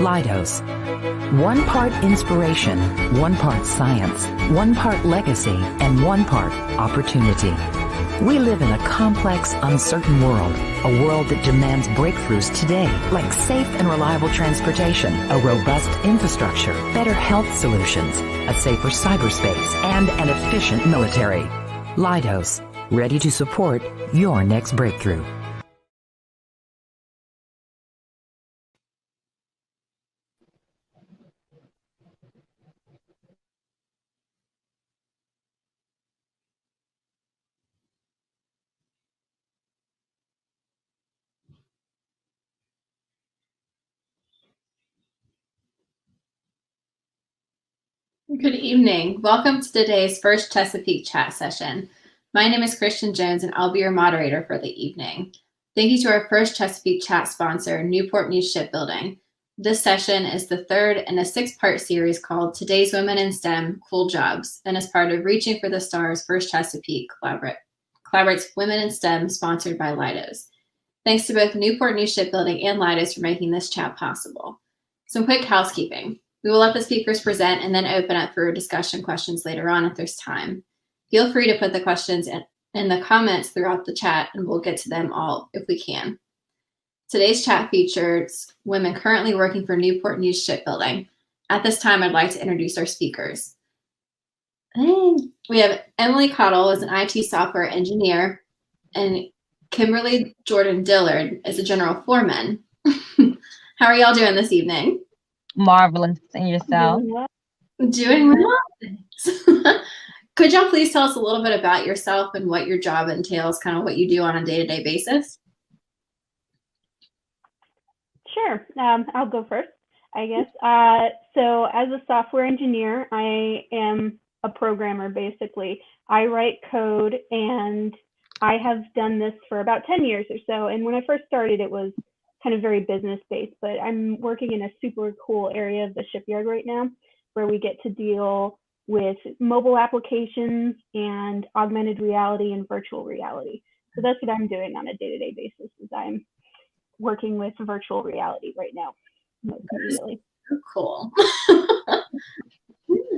Leidos. One part inspiration, one part science, one part legacy, and one part opportunity. We live in a complex, uncertain world, a world that demands breakthroughs today, like safe and reliable transportation, a robust infrastructure, better health solutions, a safer cyberspace, and an efficient military. Leidos, ready to support your next breakthrough. Good evening. Welcome to today's first Chesapeake chat session. My name is Christian Jones, and I'll be your moderator for the evening. Thank you to our first Chesapeake chat sponsor, Newport Shipbuilding. This session is the third in a six-part series called Today's Women in STEM, Cool Jobs, and is part of Reaching for the Stars First Chesapeake collaborates Women in STEM, sponsored by Leidos. Thanks to both Newport Shipbuilding and Leidos for making this chat possible. Some quick housekeeping. We will let the speakers present and then open up for discussion questions later on if there's time. Feel free to put the questions in the comments throughout the chat, and we'll get to them all if we can. Today's chat features women currently working for Newport Shipbuilding. At this time, I'd like to introduce our speakers. We have Emily Cottle as an IT software engineer, and Kimberly Jordan Dillard as a general foreman. How are y'all doing this evening? Marvelous. And yourself? Doing well. Could y'all please tell us a little bit about yourself and what your job entails, kind of what you do on a day-to-day basis? Sure. I'll go first, I guess. So as a software engineer, I am a programmer, basically. I write code, and I have done this for about 10 years or so. And when I first started, it was kind of very business-based, but I'm working in a super cool area of the shipyard right now, where we get to deal with mobile applications and augmented reality and virtual reality. So that's what I'm doing on a day-to-day basis, is I'm working with virtual reality right now. So cool.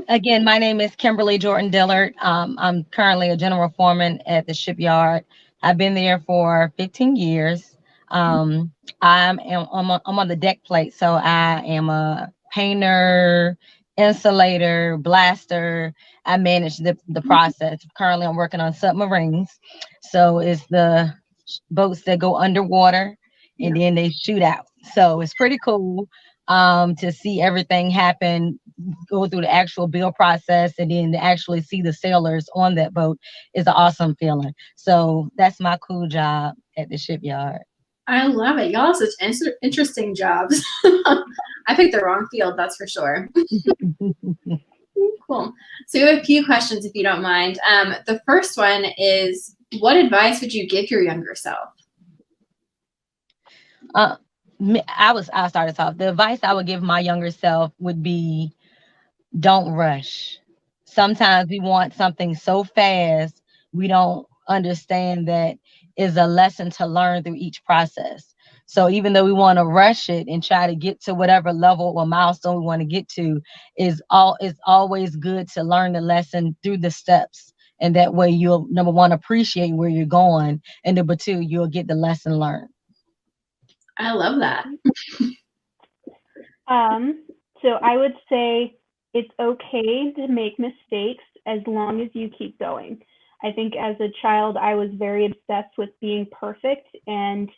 Again, my name is Kimberly Jordan Dillard. I'm currently a general foreman at the shipyard. I've been there for 15 years. I'm on the deck plate, so I am a painter, insulator, blaster. I manage the process. Currently, I'm working on submarines, so it's the boats that go underwater and then they shoot out. So it's pretty cool to see everything happen, go through the actual build process, and then to actually see the sailors on that boat is an awesome feeling. So that's my cool job at the shipyard. I love it. Y'all have such interesting jobs. I picked the wrong field, that's for sure. Cool. So we have a few questions, if you don't mind. The first one is, what advice would you give your younger self? I'll start us off. The advice I would give my younger self would be, don't rush. Sometimes we want something so fast, we don't understand that is a lesson to learn through each process. So even though we want to rush it and try to get to whatever level or milestone we want to get to, it's always good to learn the lesson through the steps. And that way you'll, number one, appreciate where you're going, and number two, you'll get the lesson learned. I love that. So I would say it's okay to make mistakes as long as you keep going. I think as a child, I was very obsessed with being perfect, and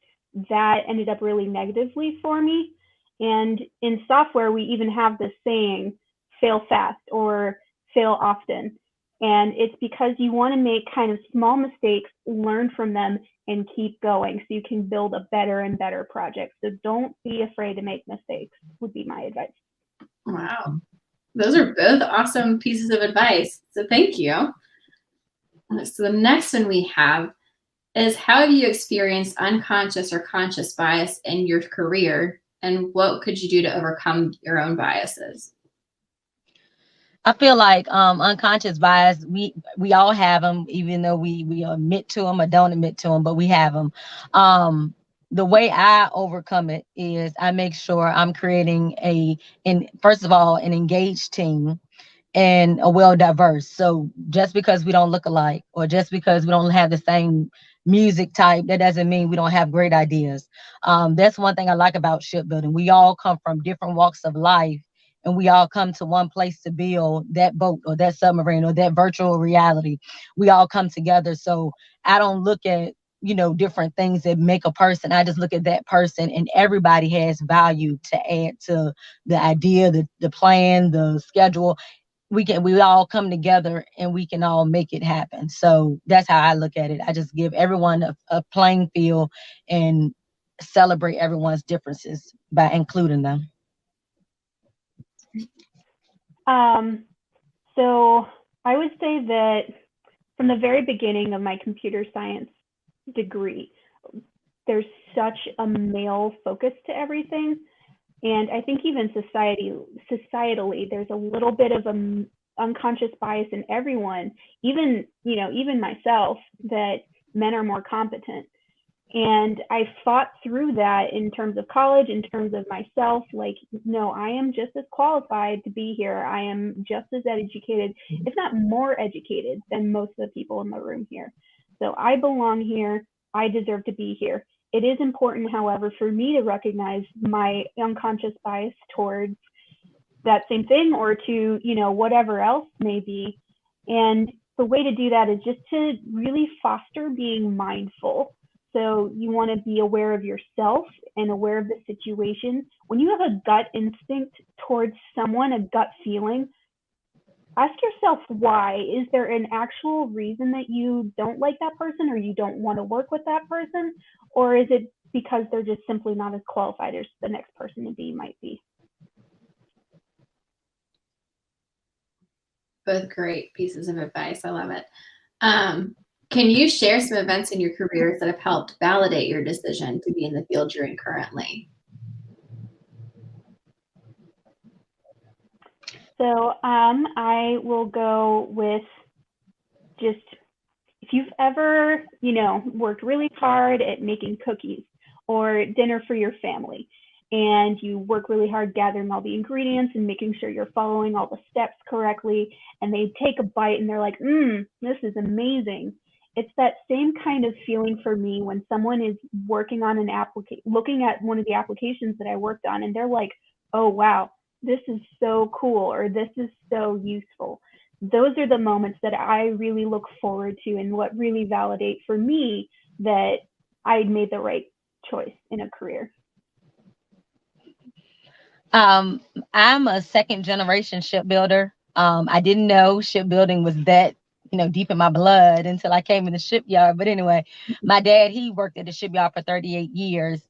that ended up really negatively for me. And in software, we even have this saying, fail fast or fail often. And it's because you want to make kind of small mistakes, learn from them, and keep going so you can build a better and better project. So don't be afraid to make mistakes, would be my advice. Wow. Those are both awesome pieces of advice. So thank you. So the next one we have is, how have you experienced unconscious or conscious bias in your career, and what could you do to overcome your own biases? I feel like unconscious bias, we all have them, even though we admit to them or don't admit to them, but we have them. the way I overcome it is I make sure I'm creating first of all, an engaged team and a well diverse. So just because we don't look alike or just because we don't have the same music type, that doesn't mean we don't have great ideas. That's one thing I like about shipbuilding. We all come from different walks of life, and we all come to one place to build that boat or that submarine or that virtual reality. We all come together. So I don't look at different things that make a person. I just look at that person, and everybody has value to add to the idea, the plan, the schedule. We all come together and we can all make it happen. So that's how I look at it. I just give everyone a playing field and celebrate everyone's differences by including them. So I would say that from the very beginning of my computer science degree, there's such a male focus to everything. And I think even societally, there's a little bit of an unconscious bias in everyone, even myself, that men are more competent. And I fought through that in terms of college, in terms of myself, like, no, I am just as qualified to be here. I am just as educated, if not more educated than most of the people in the room here. So I belong here. I deserve to be here. It is important, however, for me to recognize my unconscious bias towards that same thing or to, whatever else may be. And the way to do that is just to really foster being mindful. So you want to be aware of yourself and aware of the situation. When you have a gut instinct towards someone, a gut feeling, ask yourself why. Is there an actual reason that you don't like that person or you don't want to work with that person? Or is it because they're just simply not as qualified as the next person to be might be? Both great pieces of advice. I love it. Can you share some events in your careers that have helped validate your decision to be in the field you're in currently? So I will go with just, if you've ever, worked really hard at making cookies or dinner for your family, and you work really hard gathering all the ingredients and making sure you're following all the steps correctly, and they take a bite and they're like, this is amazing. It's that same kind of feeling for me when someone is working on an application, looking at one of the applications that I worked on, and they're like, oh, wow, this is so cool, or this is so useful. Those are the moments that I really look forward to and what really validate for me that I made the right choice in a career. I'm a second generation shipbuilder. I didn't know shipbuilding was that deep in my blood until I came in the shipyard. But anyway, my dad, he worked at the shipyard for 38 years.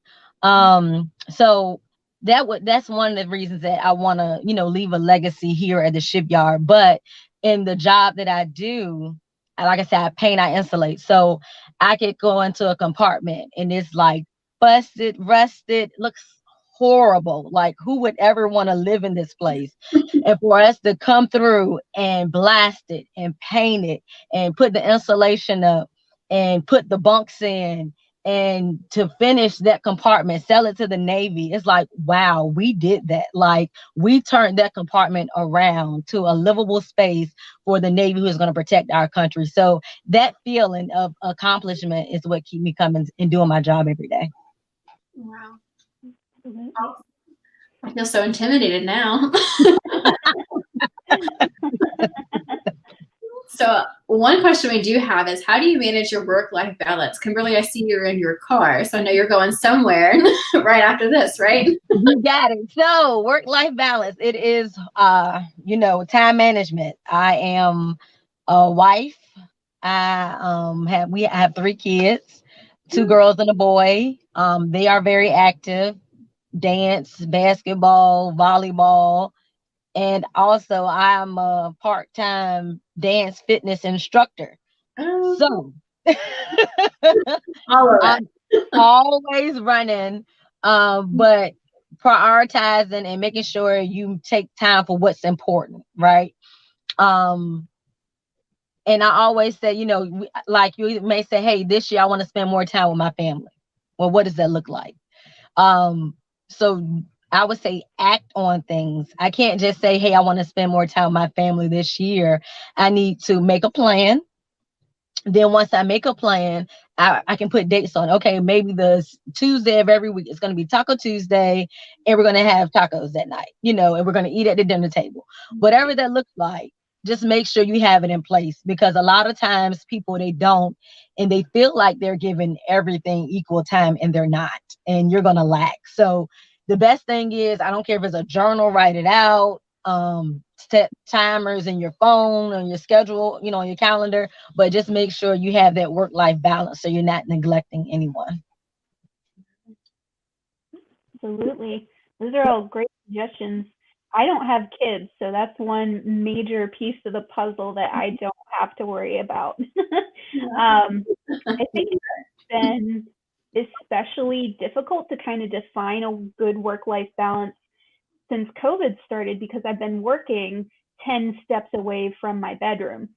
So that's one of the reasons that I want to, leave a legacy here at the shipyard. But in the job that I do, like I said, I paint, I insulate. So I could go into a compartment and it's like busted, rusted, looks horrible. Like, who would ever want to live in this place? And for us to come through and blast it and paint it and put the insulation up and put the bunks in and to finish that compartment, sell it to the Navy, it's like, wow, we did that. Like, we turned that compartment around to a livable space for the Navy who is going to protect our country. So that feeling of accomplishment is what keeps me coming and doing my job every day. Wow. I feel so intimidated now. So one question we do have is, how do you manage your work-life balance? Kimberly, I see you're in your car, so I know you're going somewhere right after this, right? You got it. So work-life balance, it is, time management. I am a wife. I have 3 kids, 2 girls and a boy. They are very active, dance, basketball, volleyball. And also I'm a part-time dance fitness instructor. So I'm always running, but prioritizing and making sure you take time for what's important, right? And I always say, like, you may say, hey, this year I want to spend more time with my family. Well, what does that look like? So I would say act on things. I can't just say, hey, I want to spend more time with my family this year. I need to make a plan. Then once I make a plan, I can put dates on. Okay, maybe the Tuesday of every week it's going to be Taco Tuesday, and we're going to have tacos that night, and we're going to eat at the dinner table. Whatever that looks like, just make sure you have it in place, because a lot of times people, they don't, and they feel like they're giving everything equal time, and they're not, and you're going to lack. So the best thing is, I don't care if it's a journal, write it out. Set timers in your phone, on your schedule, on your calendar, but just make sure you have that work-life balance so you're not neglecting anyone. Absolutely. Those are all great suggestions. I don't have kids, so that's one major piece of the puzzle that I don't have to worry about. I think it's been especially difficult to kind of define a good work-life balance since COVID started, because I've been working 10 steps away from my bedroom.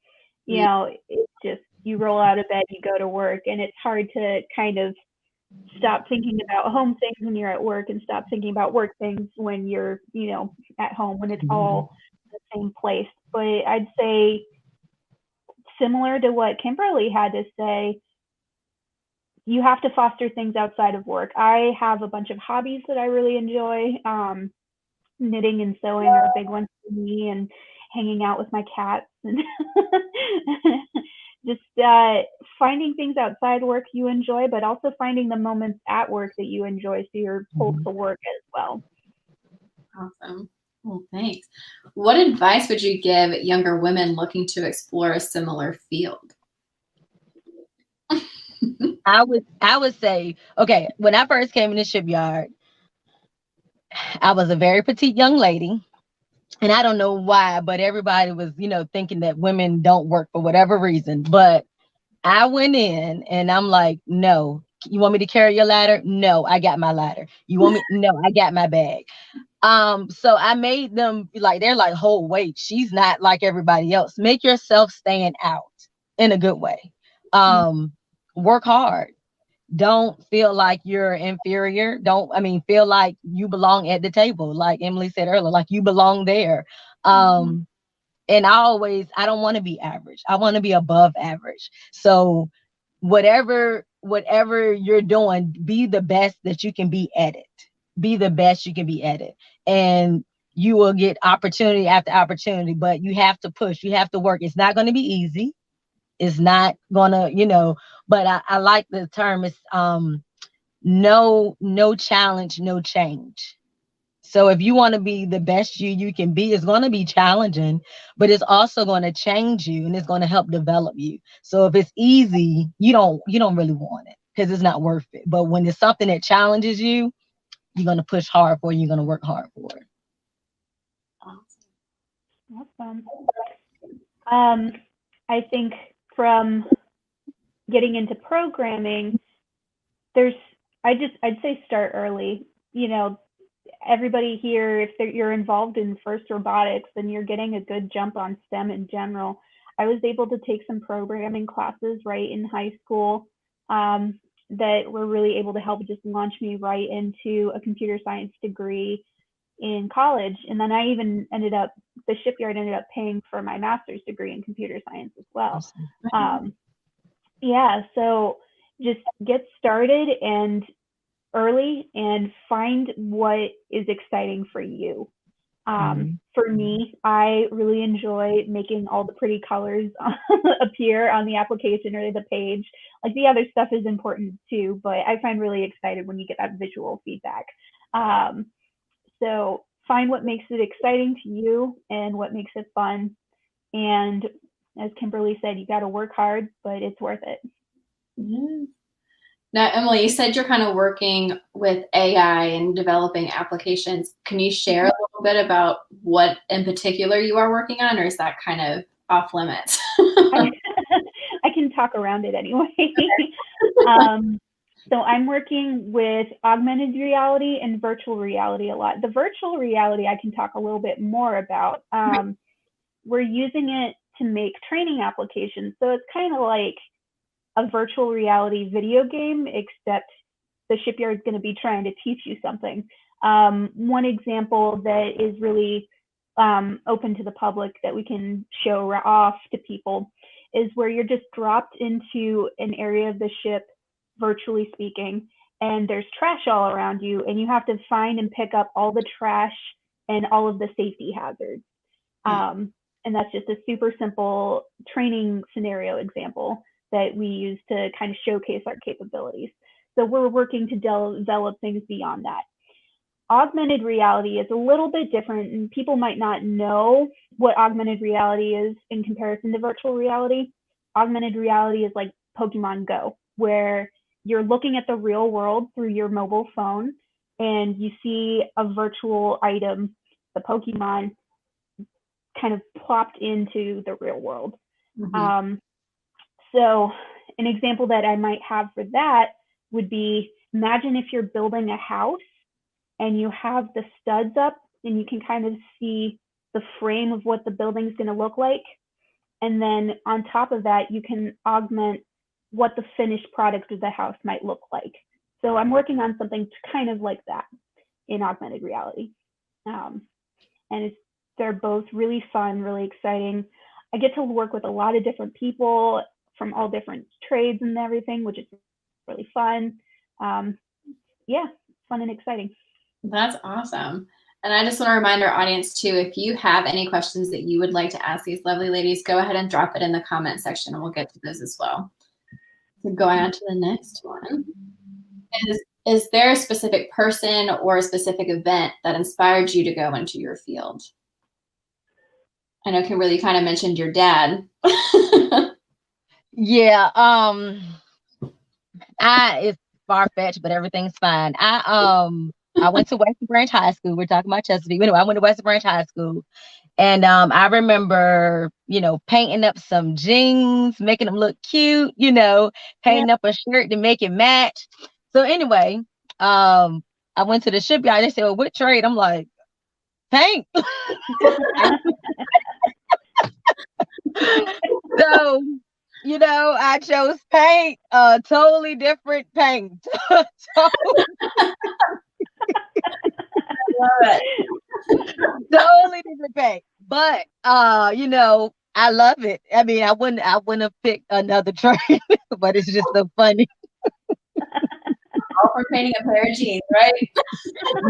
It's just, you roll out of bed, you go to work, and it's hard to kind of stop thinking about home things when you're at work and stop thinking about work things when you're, at home, when it's all the same place. But I'd say, similar to what Kimberly had to say, you have to foster things outside of work. I have a bunch of hobbies that I really enjoy. Knitting and sewing are a big one for me, and hanging out with my cats, and just finding things outside work you enjoy, but also finding the moments at work that you enjoy, so you're pulled to work as well. Awesome. Well, thanks. What advice would you give younger women looking to explore a similar field? I would say, okay, when I first came in the shipyard, I was a very petite young lady. And I don't know why, but everybody was, thinking that women don't work for whatever reason. But I went in and I'm like, no, you want me to carry your ladder? No, I got my ladder. You want me? No, I got my bag. So I made them like, they're like, oh, wait, she's not like everybody else. Make yourself stand out in a good way. Work hard. Don't feel like you're inferior. Feel like you belong at the table. Like Emily said earlier, like you belong there. And I don't want to be average. I want to be above average. So whatever you're doing, be the best that you can be at it. Be the best you can be at it. And you will get opportunity after opportunity, but you have to push. You have to work. It's not going to be easy. It's not gonna, but I like the term. It's no challenge, no change. So if you want to be the best you can be, it's going to be challenging, but it's also going to change you, and it's going to help develop you. So if it's easy, you don't really want it, because it's not worth it. But when it's something that challenges you, you're going to push hard for it. You're going to work hard for it. Awesome. I think from getting into programming, I'd say start early. Everybody here, if you're involved in FIRST Robotics, then you're getting a good jump on STEM in general. I was able to take some programming classes right in high school that were really able to help just launch me right into a computer science degree in college. And then the shipyard ended up paying for my master's degree in computer science as well. So just get started and early, and find what is exciting for you. For me, I really enjoy making all the pretty colors appear on the application or the page. Like, the other stuff is important too, but I find really excited when you get that visual feedback. So find what makes it exciting to you and what makes it fun. And as Kimberly said, you got to work hard, but it's worth it. Now, Emily, you said you're kind of working with AI and developing applications. Can you share a little bit about what in particular you are working on, or is that kind of off limits? I can talk around it anyway. So I'm working with augmented reality and virtual reality a lot. The virtual reality I can talk a little bit more about. We're using it to make training applications. So it's kind of like a virtual reality video game, except the shipyard's going to be trying to teach you something. One example that is really open to the public that we can show off to people is where you're just dropped into an area of the ship, virtually speaking, and there's trash all around you, and you have to find and pick up all the trash and all of the safety hazards. And that's just a super simple training scenario example that we use to kind of showcase our capabilities. So we're working to develop things beyond that. Augmented reality is a little bit different, and people might not know what augmented reality is in comparison to virtual reality. Augmented reality is like Pokemon Go, where you're looking at the real world through your mobile phone and you see a virtual item, the Pokemon, kind of plopped into the real world. So an example that I might have for that would be, imagine if you're building a house and you have the studs up and you can kind of see the frame of what the building's going to look like. And then on top of that, you can augment what the finished product of the house might look like. So I'm working on something kind of like that in augmented reality. And they're both really fun, really exciting. I get to work with a lot of different people from all different trades and everything, which is really fun. Yeah, fun and exciting. That's awesome. And I just want to remind our audience too, if you have any questions that you would like to ask these lovely ladies, go ahead and drop it in the comment section and we'll get to those as well. So going on to the next one. Is there a specific person or a specific event that inspired you to go into your field? I know Kimberly, you kind of mentioned your dad. Yeah, it's far-fetched, but everything's fine. I went to Western Branch High School. We're talking about Chesapeake. Anyway, I went to Western Branch High School. And I remember, painting up some jeans, making them look cute, painting up a shirt to make it match. So anyway, I went to the shipyard. They said, well, what trade? I'm like, paint. So, I chose paint, totally different paint. Love it. Totally different paint. But I love it. I mean, I wouldn't have picked another trade, but it's just so funny. All for painting a pair of jeans, right?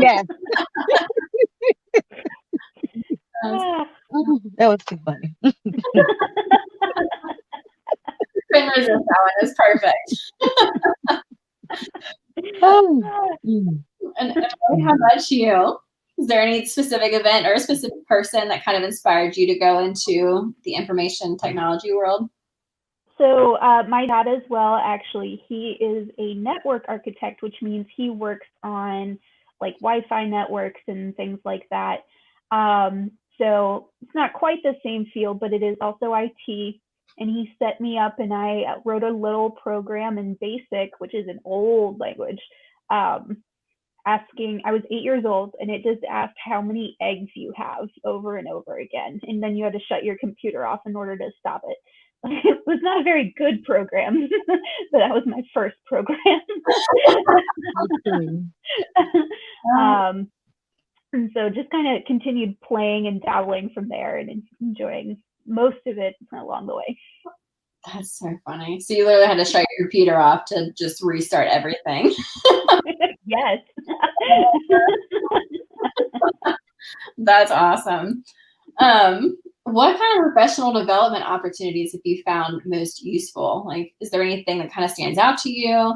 Yes. That was too funny. Couldn't resist that one. It was perfect. And how about you? Is there any specific event or a specific person that kind of inspired you to go into the information technology world? So my dad as well, actually, he is a network architect, which means he works on like Wi-Fi networks and things like that. So it's not quite the same field, but it is also IT. And he set me up and I wrote a little program in BASIC, which is an old language, asking, I was 8 years old, and it just asked how many eggs you have over and over again. And then you had to shut your computer off in order to stop it. It was not a very good program, but that was my first program. And so just kind of continued playing and dabbling from there and enjoying most of it along the way. That's so funny. So you literally had to shut your computer off to just restart everything. Yes. That's awesome. What kind of professional development opportunities have you found most useful? Like, is there anything that kind of stands out to you?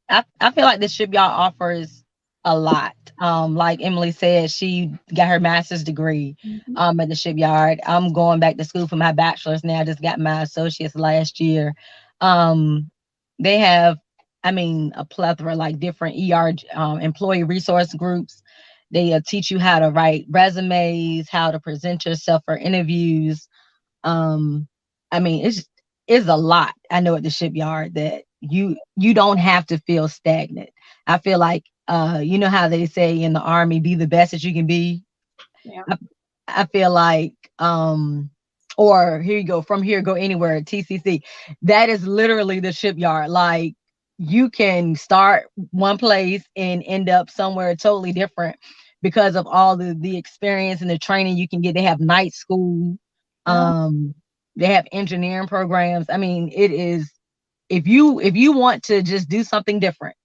I feel like the shipyard offers a lot. Like Emily said, she got her master's degree at the shipyard. I'm going back to school for my bachelor's now. I just got my associate's last year. They have, a plethora, like different employee resource groups. They teach you how to write resumes, how to present yourself for interviews. It's a lot. I know at the shipyard that you don't have to feel stagnant. I feel like, you know how they say in the Army, be the best that you can be. Yeah. I feel like, or here you go, from here, go anywhere, TCC. That is literally the shipyard. Like, you can start one place and end up somewhere totally different because of all the experience and the training you can get. They have night school. They have engineering programs. I mean, it is, if you want to just do something different,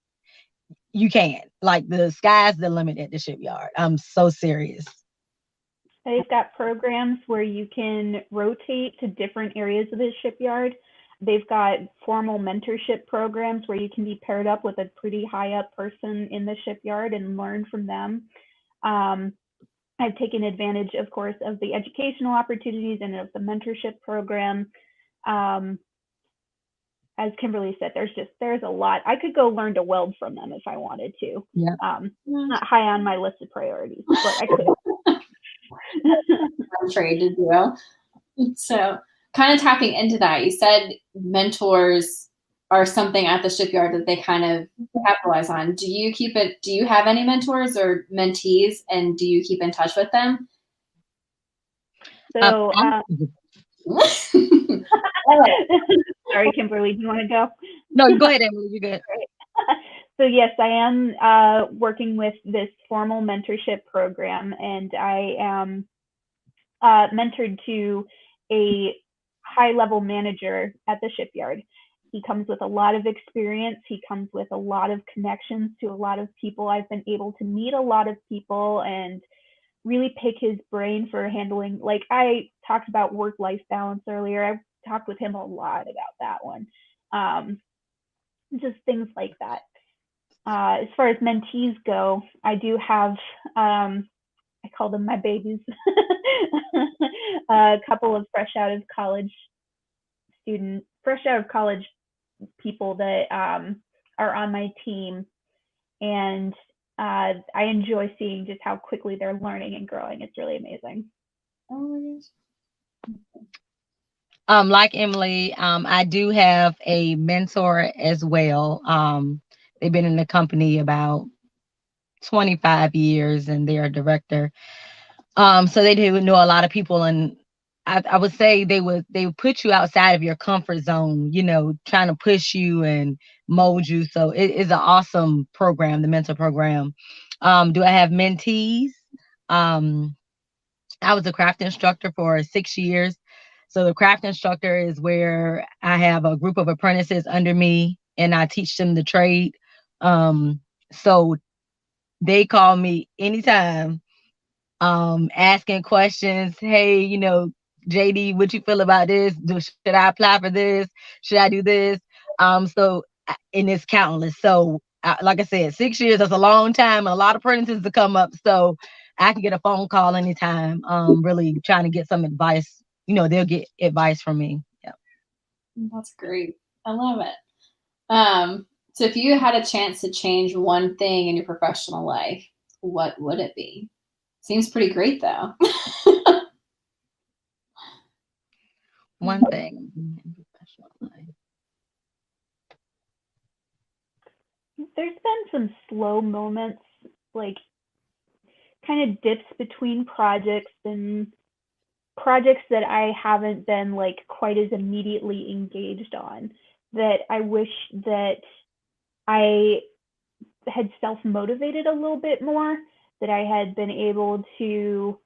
you can. Like, the sky's the limit at the shipyard. I'm so serious. They've got programs where you can rotate to different areas of the shipyard. They've got formal mentorship programs where you can be paired up with a pretty high up person in the shipyard and learn from them. I've taken advantage, of course, of the educational opportunities and of the mentorship program. As Kimberly said, there's a lot. I could go learn to weld from them if I wanted to. Yeah. Not high on my list of priorities, but I could. Trade to do. So, kind of tapping into that, you said mentors are something at the shipyard that they kind of capitalize on. Do you have any mentors or mentees, and do you keep in touch with them? So, sorry, Kimberly, do you want to go? No, go ahead, Emily. You're good. So yes, I am working with this formal mentorship program, and I am mentored to a high-level manager at the shipyard. He comes with a lot of experience. He comes with a lot of connections to a lot of people. I've been able to meet a lot of people and really pick his brain for handling, like I talked about work-life balance earlier. I talked with him a lot about that one. Just things like that. As far as mentees go, I do have, I call them my babies, a couple of fresh out of college people that are on my team. And I enjoy seeing just how quickly they're learning and growing. It's really amazing. Like Emily, I do have a mentor as well. They've been in the company about 25 years, and they're a director. So they do know a lot of people, and I would say they would put you outside of your comfort zone, trying to push you and mold you. So it is an awesome program, the mentor program. Do I have mentees? I was a craft instructor for 6 years. So the craft instructor is where I have a group of apprentices under me and I teach them the trade. So they call me anytime, asking questions. Hey, JD, what you feel about this? Should I apply for this? Should I do this? And it's countless. So like I said, 6 years, that's a long time, and a lot of apprentices to come up. So I can get a phone call anytime, really trying to get some advice. They'll get advice from me. Yeah. That's great. I love it. So if you had a chance to change one thing in your professional life, what would it be? Seems pretty great, though. One thing in professional life. There's been some slow moments, like kind of dips between projects and projects that I haven't been like quite as immediately engaged on, that I wish that I had self-motivated a little bit more, that I had been able to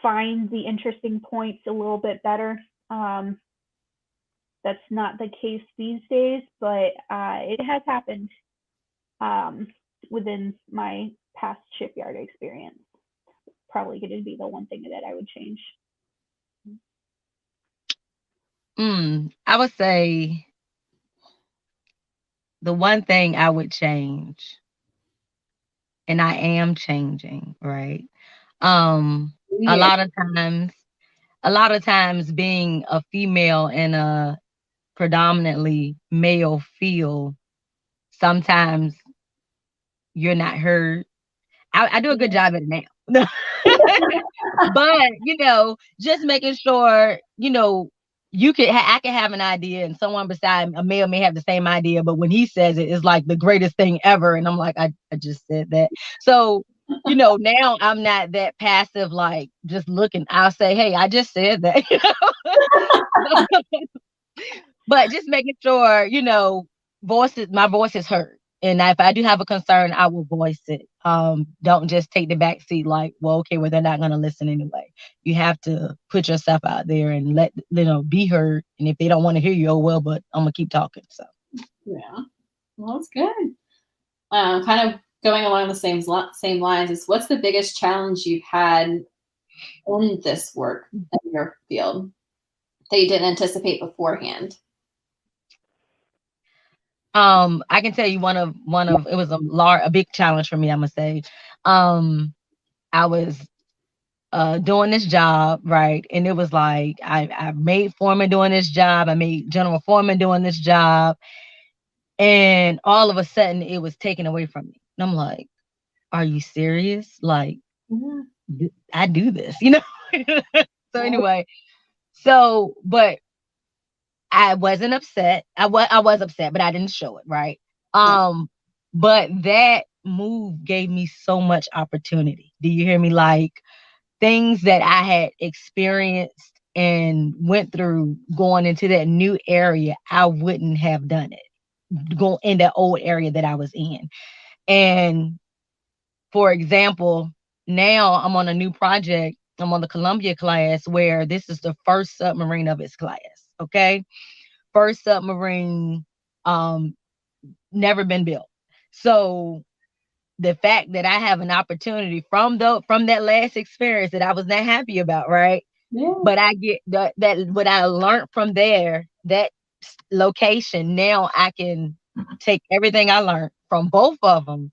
find the interesting points a little bit better. That's not the case these days, but it has happened within my past shipyard experience. Probably going to be the one thing that I would change. I would say the one thing I would change, and I am changing, right? A lot of times being a female in a predominantly male field, sometimes you're not heard. I do a good job at it now. But, just making sure, I can have an idea and someone beside a male may have the same idea, but when he says it, it's like the greatest thing ever. And I'm like, I just said that. So, now I'm not that passive, like just looking. I'll say, hey, I just said that. But just making sure, my voice is heard. And if I do have a concern, I will voice it. Don't just take the back seat like, well, okay, well, they're not going to listen anyway. You have to put yourself out there and be heard. And if they don't want to hear you, oh, well, but I'm going to keep talking. So, yeah, well, that's good. Kind of going along the same lines is, what's the biggest challenge you've had in this work in your field that you didn't anticipate beforehand? I can tell you one of it was a big challenge for me, I'm gonna say. I was doing this job, right? And it was like I made foreman doing this job, I made general foreman doing this job, and all of a sudden it was taken away from me. And I'm like, are you serious? Like, I do this, So anyway, but I wasn't upset. I was upset, but I didn't show it, right? But that move gave me so much opportunity. Do you hear me? Like, things that I had experienced and went through going into that new area, I wouldn't have done it going in that old area that I was in. And for example, now I'm on a new project. I'm on the Columbia class, where this is the first submarine of its class. Okay. First submarine, never been built. So the fact that I have an opportunity from that last experience that I was not happy about, right? Yeah. But I get that what I learned from there, that location, now I can take everything I learned from both of them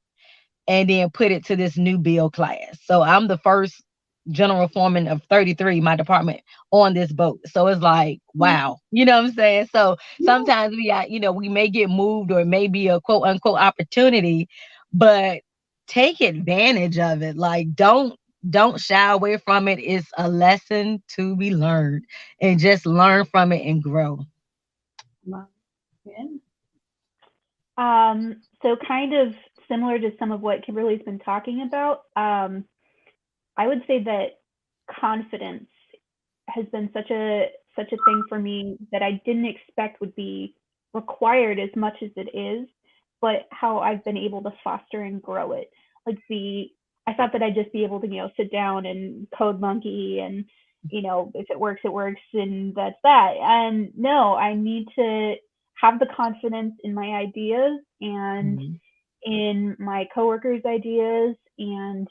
and then put it to this new build class. So I'm the first general foreman of 33, my department, on this boat. So it's like, wow, you know what I'm saying? So sometimes we may get moved, or it may be a quote unquote opportunity, but take advantage of it. Like, don't shy away from it. It's a lesson to be learned, and just learn from it and grow. So kind of similar to some of what Kimberly's been talking about, I would say that confidence has been such a thing for me that I didn't expect would be required as much as it is, but how I've been able to foster and grow it. Like, I thought that I'd just be able to, sit down and code monkey and, if it works, it works, and that's that. And no, I need to have the confidence in my ideas and in my coworkers' ideas, and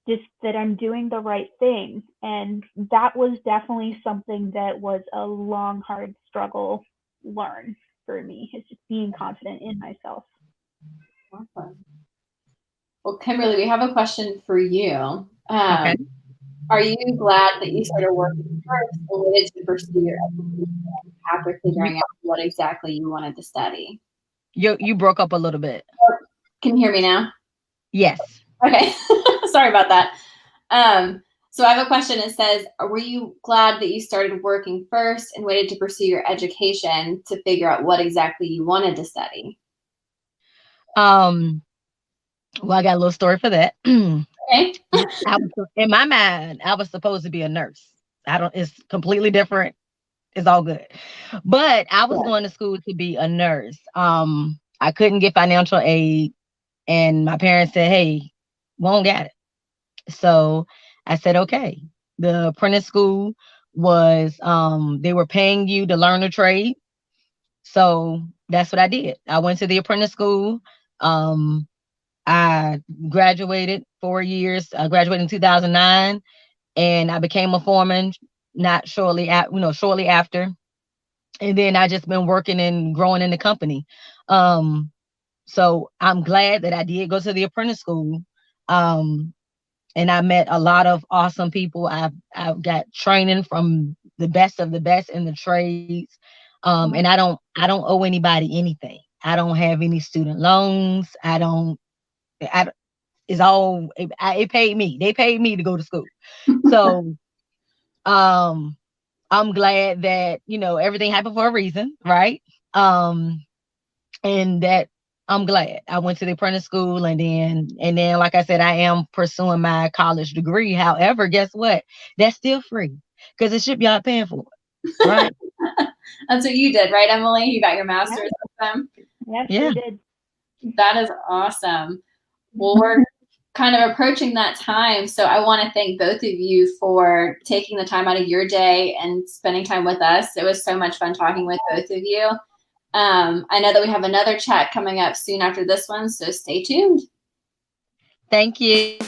just that I'm doing the right thing. And that was definitely something that was a long, hard struggle learn for me. It's just being confident in myself. Awesome. Well, Kimberly, we have a question for you. Okay. Are you glad that you started working first and waited to pursue your education after figuring out what exactly you wanted to study? You broke up a little bit. Can you hear me now? Yes. Okay. Sorry about that. So I have a question. It says, were you glad that you started working first and waited to pursue your education to figure out what exactly you wanted to study? Well, I got a little story for that. Okay. In my mind, I was supposed to be a nurse. It's completely different. It's all good. But I was going to school to be a nurse. I couldn't get financial aid, and my parents said, hey, won't get it. So I said, okay. The apprentice school was, they were paying you to learn a trade. So that's what I did. I went to the apprentice school. I graduated 4 years. I graduated in 2009, and I became a foreman shortly after. And then I just been working and growing in the company. So I'm glad that I did go to the apprentice school. And I met a lot of awesome people. I've got training from the best of the best in the trades. And I don't owe anybody anything. I don't have any student loans. It paid me. They paid me to go to school. So, I'm glad that, everything happened for a reason. Right. And that I'm glad I went to the apprentice school, and then, like I said, I am pursuing my college degree. However, guess what? That's still free because the shipyard paying for it. Right. That's what you did, right, Emily? You got your master's with them? Yes, Yeah. we did. That is awesome. Well, we're kind of approaching that time. So I want to thank both of you for taking the time out of your day and spending time with us. It was so much fun talking with both of you. I know that we have another chat coming up soon after this one, so stay tuned. Thank you.